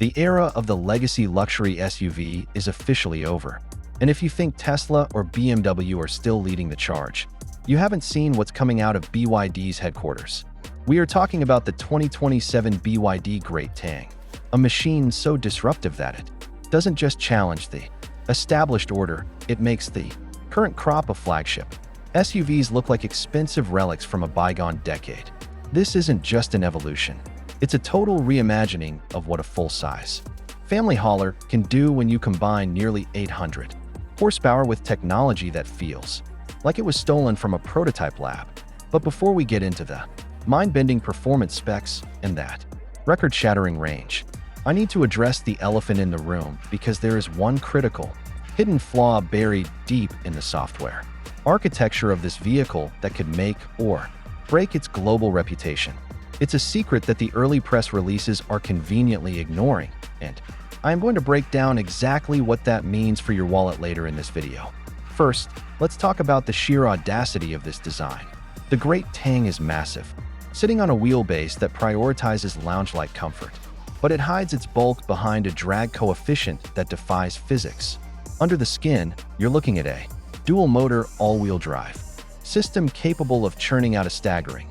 The era of the legacy luxury SUV is officially over. And if you think Tesla or BMW are still leading the charge, you haven't seen what's coming out of BYD's headquarters. We are talking about the 2027 BYD Great Tang, a machine so disruptive that it doesn't just challenge the established order, it makes the current crop of flagship SUVs look like expensive relics from a bygone decade. This isn't just an evolution. It's a total reimagining of what a full-size family hauler can do when you combine nearly 800 horsepower with technology that feels like it was stolen from a prototype lab. But before we get into the mind-bending performance specs and that record-shattering range, I need to address the elephant in the room because there is one critical, hidden flaw buried deep in the software architecture of this vehicle that could make or break its global reputation. It's a secret that the early press releases are conveniently ignoring, and I am going to break down exactly what that means for your wallet later in this video. First, let's talk about the sheer audacity of this design. The Great Tang is massive, sitting on a wheelbase that prioritizes lounge-like comfort, but it hides its bulk behind a drag coefficient that defies physics. Under the skin, you're looking at a dual-motor all-wheel drive system capable of churning out a staggering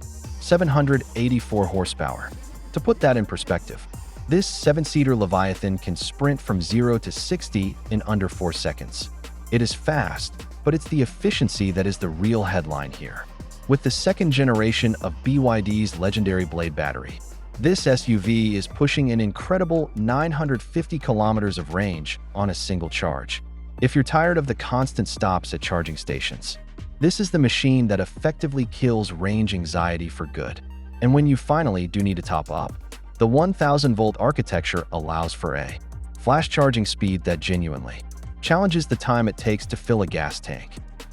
784 horsepower. To put that in perspective, this 7-seater Leviathan can sprint from 0 to 60 in under 4 seconds. It is fast, but it's the efficiency that is the real headline here. With the second generation of BYD's legendary Blade battery, this SUV is pushing an incredible 950 kilometers of range on a single charge. If you're tired of the constant stops at charging stations, this is the machine that effectively kills range anxiety for good. And when you finally do need to top up, the 1000-volt architecture allows for a flash charging speed that genuinely challenges the time it takes to fill a gas tank.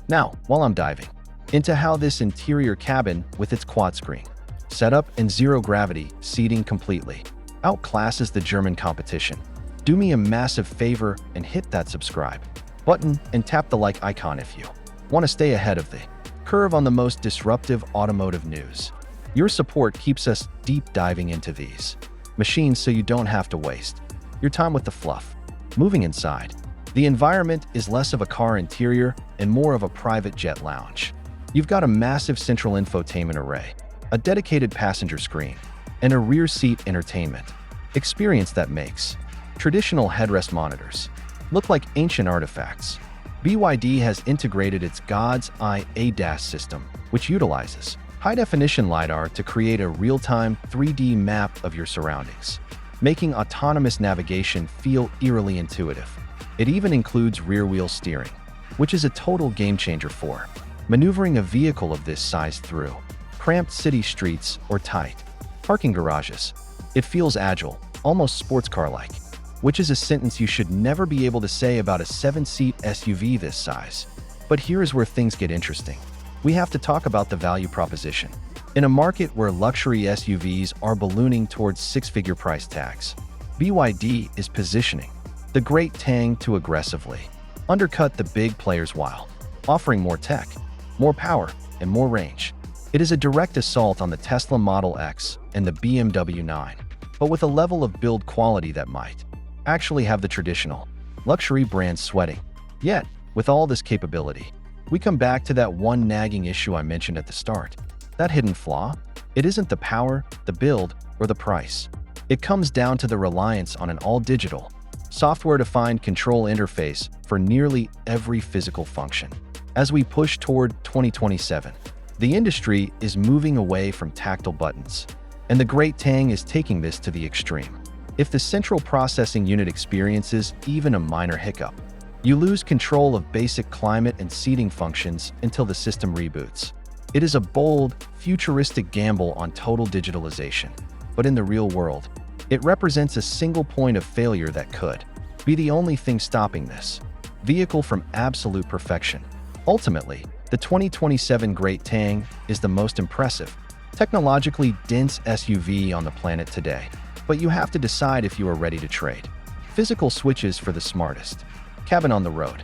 Now, while I'm diving into how this interior cabin with its quad screen setup and zero-gravity seating completely outclasses the German competition, do me a massive favor and hit that subscribe button and tap the like icon if you want to stay ahead of the curve on the most disruptive automotive news. Your support keeps us deep diving into these machines so you don't have to waste your time with the fluff. Moving inside, the environment is less of a car interior and more of a private jet lounge. You've got a massive central infotainment array, a dedicated passenger screen, and a rear seat entertainment experience that makes traditional headrest monitors look like ancient artifacts. BYD has integrated its God's Eye ADAS system, which utilizes high-definition LiDAR to create a real-time 3D map of your surroundings, making autonomous navigation feel eerily intuitive. It even includes rear-wheel steering, which is a total game-changer for maneuvering a vehicle of this size through cramped city streets or tight parking garages. It feels agile, almost sports car-like, which is a sentence you should never be able to say about a 7-seat SUV this size. But here is where things get interesting. We have to talk about the value proposition. In a market where luxury SUVs are ballooning towards 6-figure price tags, BYD is positioning the Great Tang to aggressively undercut the big players while offering more tech, more power, and more range. It is a direct assault on the Tesla Model X and the BMW 9, but with a level of build quality that might actually have the traditional luxury brands sweating. Yet, with all this capability, we come back to that one nagging issue I mentioned at the start. That hidden flaw? It isn't the power, the build, or the price. It comes down to the reliance on an all-digital, software-defined control interface for nearly every physical function. As we push toward 2027, the industry is moving away from tactile buttons, and the Great Tang is taking this to the extreme. If the central processing unit experiences even a minor hiccup, you lose control of basic climate and seating functions until the system reboots. It is a bold, futuristic gamble on total digitalization, but in the real world, it represents a single point of failure that could be the only thing stopping this vehicle from absolute perfection. Ultimately, the 2027 Great Tang is the most impressive, technologically dense SUV on the planet today. But you have to decide if you are ready to trade physical switches for the smartest cabin on the road.